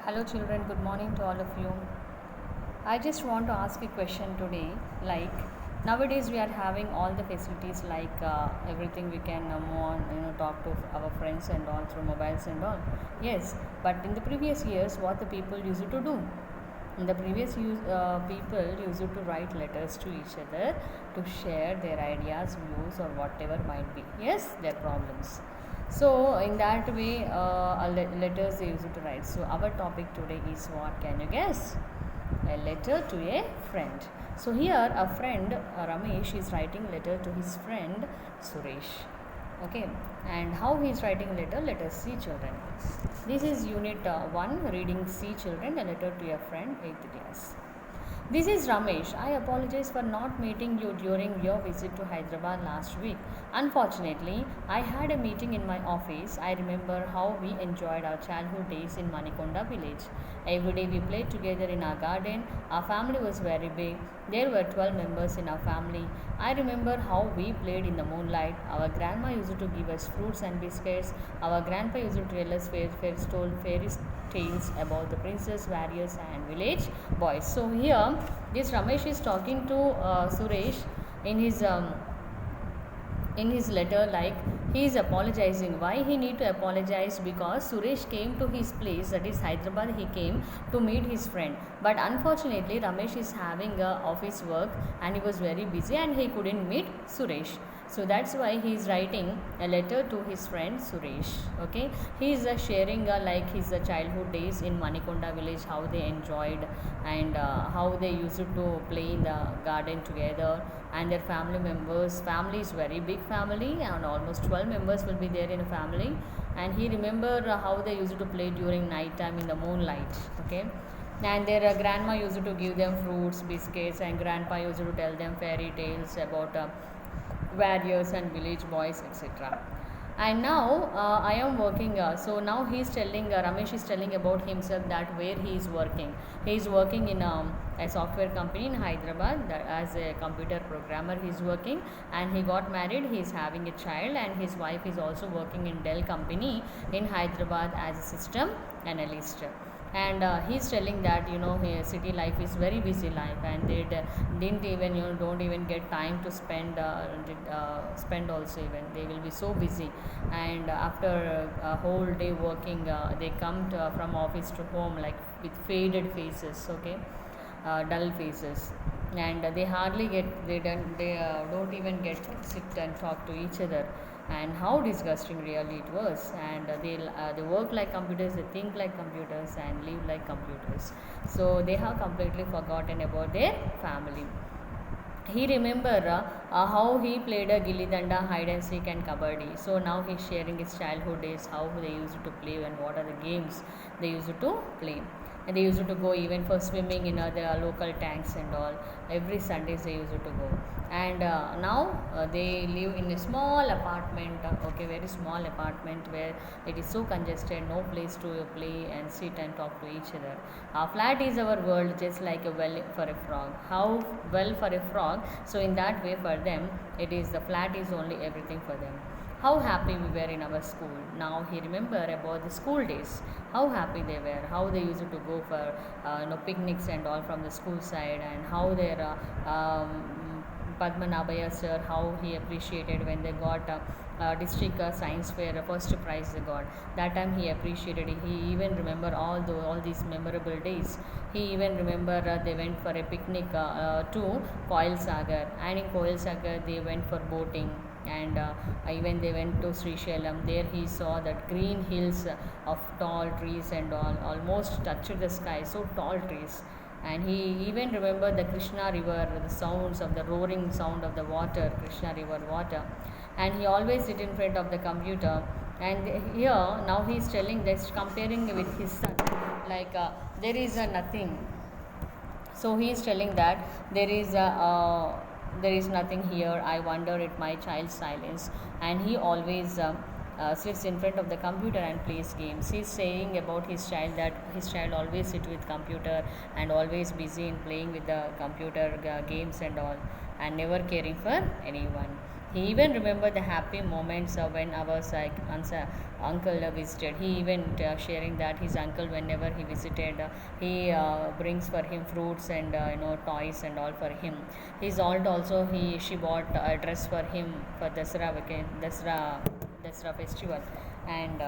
Hello children, good morning to all of you. I just want to ask a question today. Like nowadays we are having all the facilities like everything we can move on, talk to our friends and all through mobiles and all. Yes, but in the previous years, what the people used to do? In the previous people used to write letters to each other to share their ideas, views, or whatever might be. Yes, their problems. So in that way, letters they used to write. So our topic today is what? Can you guess? A letter to a friend. So here a friend Ramesh is writing letter to his friend Suresh. Okay, and how he is writing letter? Let us see, children. This is unit 1, reading C, children, a letter to a friend, 8th class. This is Ramesh. I apologize for not meeting you during your visit to Hyderabad last week. Unfortunately, I had a meeting in my office. I remember how we enjoyed our childhood days in Manikonda village. Every day we played together in our garden. Our family was very big. There were 12 members in our family. I remember how we played in the moonlight. Our grandma used to give us fruits and biscuits. Our grandpa used to tell us fairy tales about the princess, warriors, and village boys. So here, this Ramesh is talking to Suresh in his letter, like he is apologizing. Why he need to apologize? Because Suresh came to his place, that is Hyderabad. He came to meet his friend, but unfortunately Ramesh is having office work and he was very busy and he couldn't meet Suresh. So that's why he is writing a letter to his friend Suresh. Okay, he is sharing like his childhood days in Manikonda village, how they enjoyed and how they used to play in the garden together, and their family members. Family is very big family and almost 12 members will be there in a family. And he remember how they used to play during night time in the moonlight. Okay, and their grandma used to give them fruits, biscuits, and grandpa used to tell them fairy tales about warriors and village boys, etc. And now I am working, so now he is telling, Ramesh is telling about himself, that where he is working. He is working in a software company in Hyderabad, as a computer programmer he is working, and he got married, he is having a child, and his wife is also working in Dell company in Hyderabad as a system analyst. And he's telling that his city life is very busy life, and they didn't even don't even get time to spend also, even they will be so busy. And after a whole day working, they come from office to home like with faded faces. Okay, dull faces, and they don't even get to sit and talk to each other. And how disgusting really it was. And they work like computers, they think like computers, and live like computers. So they have completely forgotten about their family. He remember how he played a gilli danda, hide and seek, and kabaddi. So now he's sharing his childhood days, how they used to play and what are the games they used to play. And they used to go even for swimming in the local tanks and all. Every Sundays they used to go. And now they live in a small apartment. Okay, very small apartment where it is so congested, no place to play and sit and talk to each other. Our flat is our world, just like a well for a frog. How well for a frog? So in that way, for them, it is the flat is only everything for them. How happy we were in our school. Now he remember about the school days, how happy they were, how they used to go for picnics and all from the school side, and how their Padmanabhaya sir, how he appreciated when they got district science fair first prize they got. That time he appreciated it. He even remember all these memorable days. He even remember they went for a picnic to Koil Sagar, and in Koil Sagar they went for boating. And even they went to Sri Shailam. There he saw that green hills of tall trees and all, almost touched the sky, so tall trees. And he even remembered the Krishna river, the sounds of the roaring sound of the water, Krishna river water. And he always sit in front of the computer. And here now he is telling this, comparing with his son, like there is a nothing. So he is telling that there is nothing here. I wonder at my child's silence. And he always sits in front of the computer and plays games. He's saying about his child that his child always sit with computer and always busy in playing with the computer games and all, and never caring for anyone. He even remembered the happy moments when our uncle visited. He even sharing that his uncle, whenever he visited, he brings for him fruits and toys and all for him. His aunt also, he she bought a dress for him for Dasra festival, and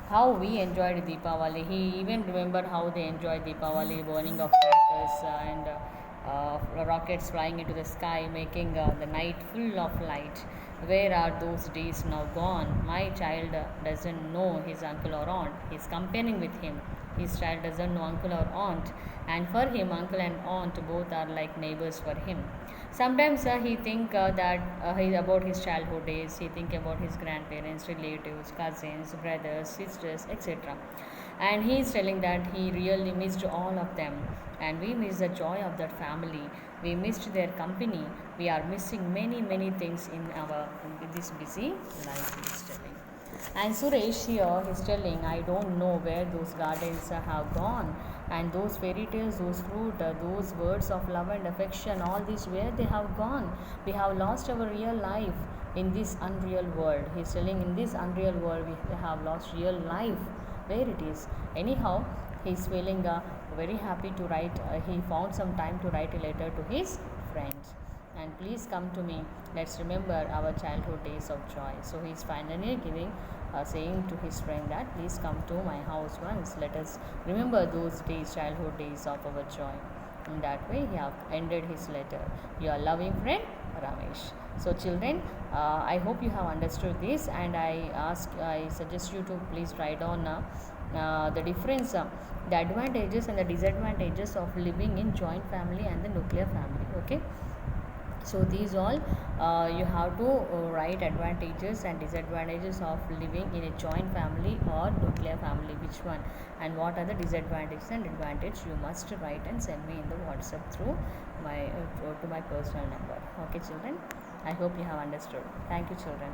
how we enjoyed Deepavali. He even remembered how they enjoyed Deepavali, burning of crackers and rockets flying into the sky, making the night full of light. Where are those days now gone? My child doesn't know his uncle or aunt. He's comparing with him. His child doesn't know uncle or aunt, and for him, uncle and aunt both are like neighbors for him. Sometimes he think that he about his childhood days. He think about his grandparents, relatives, cousins, brothers, sisters, etc. And he is telling that he really missed all of them, and we miss the joy of that family. We missed their company. We are missing many things in our in this busy life. He is telling. And Suresh here is telling, I don't know where those gardens have gone, and those fairy tales, those fruit, those words of love and affection, all these, where they have gone. We have lost our real life in this unreal world. He's telling, in this unreal world, we have lost real life. Where it is. Anyhow, he's feeling very happy to write. He found some time to write a letter to his friends. And please come to me. Let's remember our childhood days of joy. So he's finally giving, saying to his friend that please come to my house once. Let us remember those days, childhood days of our joy. In that way, he have ended his letter. Your loving friend, Ramesh. So, children, I hope you have understood this, and I suggest you to please write down the difference, the advantages and the disadvantages of living in joint family and the nuclear family. Okay, so these all you have to write advantages and disadvantages of living in a joint family or nuclear family, which one, and what are the disadvantages and advantages. You must write and send me in the WhatsApp through my to my personal number. Okay, children, I hope you have understood. Thank you, children.